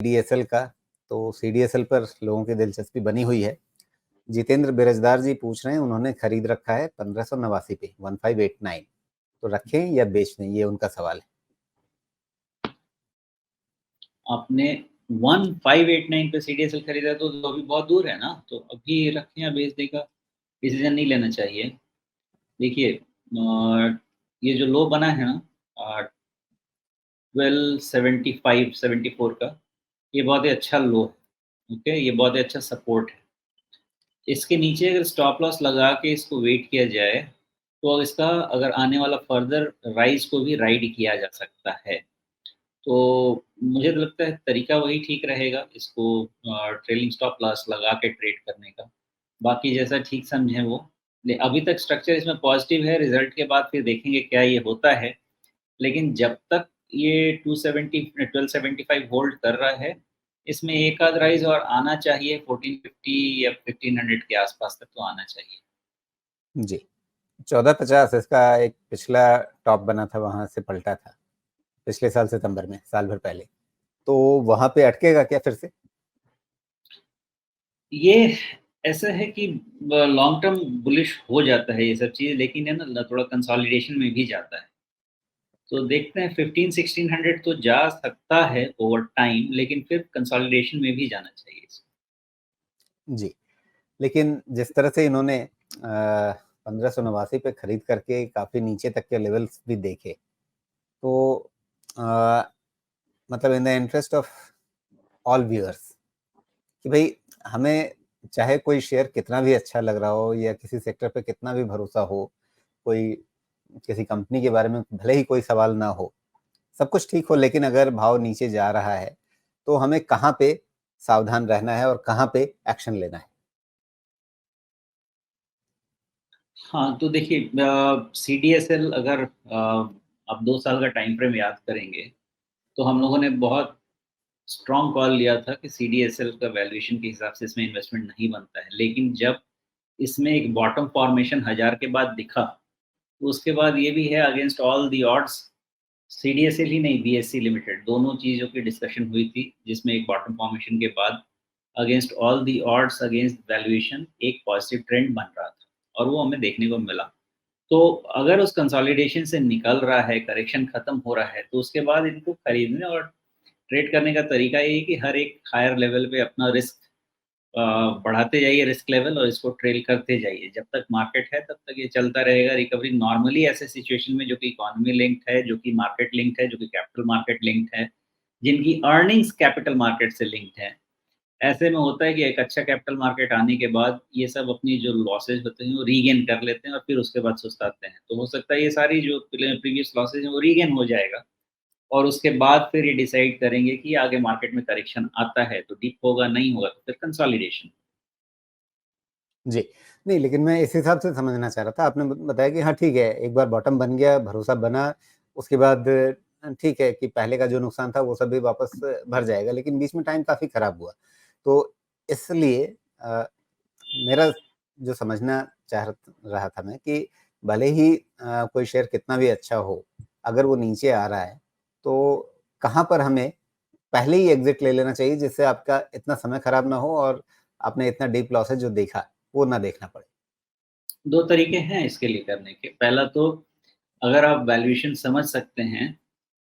CDSL का, तो CDSL पर लोगों की दिलचस्पी बनी हुई है। जितेंद्र बिरजदार जी पूछ रहे हैं, उन्होंने खरीद रखा है 1589 पे 1589, तो रखें या बेच दें, ये उनका सवाल है। आपने 1589 पे CDSL खरीदा तो अभी बहुत दूर है ना, तो अभी रखें या बेच देगा, डिसीजन नहीं लेना चाहिए। देखिए ये जो लो बना है ना 1275-74 का, ये बहुत ही अच्छा लो है। ओके, ये बहुत ही अच्छा सपोर्ट है। इसके नीचे अगर स्टॉप लॉस लगा के इसको वेट किया जाए तो इसका अगर आने वाला फर्दर राइज को भी राइड किया जा सकता है। तो मुझे तो लगता है तरीका वही ठीक रहेगा, इसको ट्रेलिंग स्टॉप लॉस लगा के ट्रेड करने का। बाकी जैसा ठीक समझें वो। अभी तक स्ट्रक्चर इसमें पॉजिटिव है, रिजल्ट के बाद फिर देखेंगे क्या ये होता है। लेकिन जब तक ये 1275 होल्ड कर रहा है, इसमें एक आध राइज और आना चाहिए, 1450 या 1500 के आसपास तक तो आना चाहिए। जी, 1450 इसका एक पिछला टॉप बना था, वहां से पलटा था पिछले साल सितंबर में, साल भर पहले। तो वहां पे अटकेगा क्या फिर से? ये ऐसा है कि लॉन्ग टर्म बुलिश हो जाता है ये सब चीज़, लेकिन है ना थोड़ा कंसोलिडेशन में भी जाता है। तो देखते हैं 1500-1600 तो जा सकता है ओवर टाइम, लेकिन फिर कंसोलिडेशन में भी जाना चाहिए इसको। जी, लेकिन जिस तरह से इन्होंने 1589 पे खरीद करके काफी नीचे तक के लेवल्स भी देखे, तो मतलब in the interest of all viewers कि भाई हमें चाहे कोई शेयर कितना भी अच्छा लग रहा हो या किसी सेक्टर पे कितना भी भरोसा हो, कोई किसी कंपनी के बारे में भले ही कोई सवाल ना हो, सब कुछ ठीक हो, लेकिन अगर भाव नीचे जा रहा है तो हमें कहाँ पे सावधान रहना है और कहाँ पे एक्शन लेना है? हाँ, तो देखिए CDSL अगर आप 2 साल का टाइम फ्रेम याद करेंगे, तो हम लोगों ने बहुत स्ट्रॉन्ग कॉल लिया था कि CDSL का वैल्यूएशन के हिसाब से इसमें इन्वेस्टमेंट नहीं बनता है। लेकिन जब इसमें एक बॉटम फॉर्मेशन 1000 के बाद दिखा, तो उसके बाद ये भी है against all the odds, CDSL ही नहीं BSE लिमिटेड, दोनों चीज़ों की डिस्कशन हुई थी, जिसमें एक बॉटम फॉर्मेशन के बाद against all the odds against valuation एक पॉजिटिव ट्रेंड बन रहा था, और वो हमें देखने को मिला। तो अगर उस कंसोलिडेशन से निकल रहा है, करेक्शन खत्म हो रहा है, तो उसके बाद इनको खरीदने और ट्रेड करने का तरीका ये है कि हर एक हायर लेवल पे अपना रिस्क बढ़ाते जाइए, रिस्क लेवल, और इसको ट्रेल करते जाइए। जब तक मार्केट है तब तक ये चलता रहेगा। रिकवरी नॉर्मली ऐसे सिचुएशन में जो कि इकोनॉमी लिंक्ड है, जो कि मार्केट लिंक्ड है, जो कि कैपिटल मार्केट लिंक्ड है, जिनकी अर्निंग्स कैपिटल मार्केट से लिंक्ड है, ऐसे में होता है कि एक अच्छा कैपिटल मार्केट आने के बाद ये सब अपनी जो लॉसेज होते हैं वो रीगेन कर लेते हैं और फिर उसके बाद सुस्ताते हैं। तो हो सकता है ये सारी जो प्रीवियस लॉसेज हैं वो रीगेन हो जाएगा, और उसके बाद फिर ये डिसाइड करेंगे कि आगे मार्केट में करेक्शन आता है तो डिप होगा, नहीं होगा तो फिर कंसोलिडेशन। जी, नहीं, लेकिन मैं इस हिसाब से समझना चाह रहा था। आपने बताया कि हाँ ठीक है, एक बार बॉटम बन गया, भरोसा बना, उसके बाद ठीक है कि पहले का जो नुकसान था वो सब भी वापस भर जाएगा, लेकिन बीच में टाइम काफ़ी खराब हुआ। तो इसलिए मेरा जो समझना चाह रहा था मैं कि भले ही कोई शेयर कितना भी अच्छा हो, अगर वो नीचे आ रहा है, तो कहाँ पर हमें पहले ही एग्ज़िट ले लेना चाहिए, जिससे आपका इतना समय खराब ना हो और आपने इतना डीप लॉसेस जो देखा, वो ना देखना पड़े? 2 तरीके हैं इसके लिए करने के। पहला तो अगर आप वैल्यूएशन समझ सकते हैं,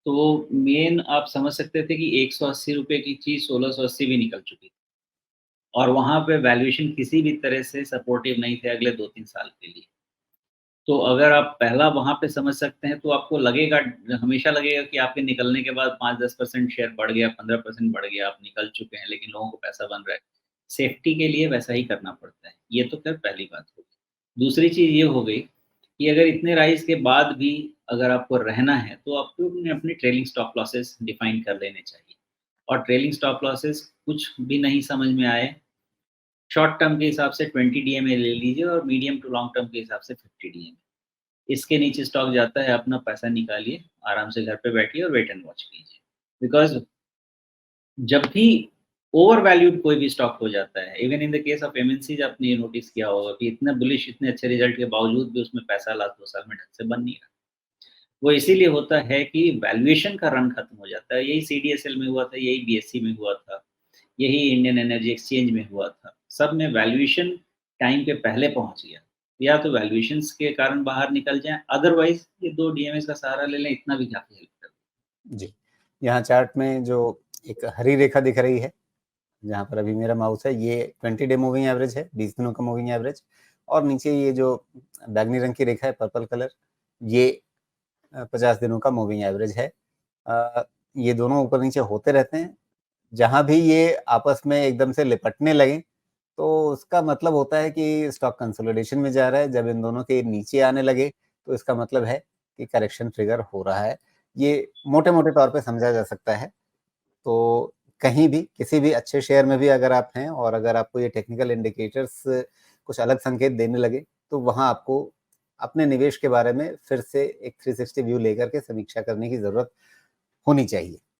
तो मेन आप समझ सकते थे कि ₹180 की चीज़ 1680 भी निकल चुकी थी, और वहाँ पे वैल्यूएशन किसी भी तरह से सपोर्टिव नहीं थे अगले 2-3 साल के लिए। तो अगर आप पहला वहाँ पे समझ सकते हैं, तो आपको लगेगा, हमेशा लगेगा कि आपके निकलने के बाद 5-10% शेयर बढ़ गया, 15% बढ़ गया, आप निकल चुके हैं, लेकिन लोगों को पैसा बन रहा है। सेफ्टी के लिए वैसा ही करना पड़ता है। ये तो खैर पहली बात हो गई। दूसरी चीज़ ये हो गई कि अगर इतने राइज़ के बाद भी अगर आपको रहना है, तो आपको अपने ट्रेलिंग स्टॉप लॉसेस डिफाइन कर लेने चाहिए। और ट्रेलिंग स्टॉप लॉसेस कुछ भी नहीं समझ में आए, शॉर्ट टर्म के हिसाब से 20 डीएमए ले लीजिए, और मीडियम टू लॉन्ग टर्म के हिसाब से 50 डीएमए। इसके नीचे स्टॉक जाता है, अपना पैसा निकालिए, आराम से घर पे बैठिए और वेट एंड वॉच कीजिए। बिकॉज़ जब भी ओवर वैल्यूड कोई भी स्टॉक हो जाता है, even in the case of MNCs, आपने ये नोटिस किया होगा कि इतने बुलिश, इतने अच्छे रिजल्ट के बावजूद भी उसमें पैसा लास्ट 2 साल में ढंग से बन नहीं रहा। वो इसीलिए होता है कि वैल्यूएशन का रन खत्म हो जाता है। यही सीडीएसएल में हुआ था, यही बीएसई में हुआ था, यही इंडियन एनर्जी एक्सचेंज में हुआ था। सब में वैल्यूएशन टाइम पे पहले पहुँच गया। या तो वैल्यूएशंस के कारण बाहर निकल जाएँ, अदरवाइज़ ये 2 डीएमएस का सहारा ले लें, इतना भी काफ़ी हेल्प कर जी। यहाँ चार्ट में जो एक हरी रेखा दिख रही है, जहाँ पर अभी मेरा माउस है, ये 20 डे मूविंग एवरेज है, 20 दिनों का मूविंग एवरेज, और नीचे ये जो बैंगनी रंग की रेखा है, पर्पल कलर, ये 50 दिनों का मूविंग एवरेज है। ये दोनों ऊपर-नीचे होते रहते हैं। जहाँ भी ये आपस में एकदम से लिपटने लगें, तो उसका मतलब होता है कि स्टॉक कंसोलिडेशन में जा रहा है। जब इन दोनों के नीचे आने लगे, तो इसका मतलब है कि करेक्शन ट्रिगर हो रहा है। ये मोटे-मोटे तौर पे समझा जा सकता है। तो कहीं भी, किसी भी अच्छे शेयर में भी अगर आप हैं और अगर आपको ये टेक्निकल इंडिकेटर्स कुछ अलग संकेत देने लगे, तो वहाँ आपको अपने निवेश के बारे में फिर से एक 360 व्यू लेकर के समीक्षा करने की ज़रूरत होनी चाहिए।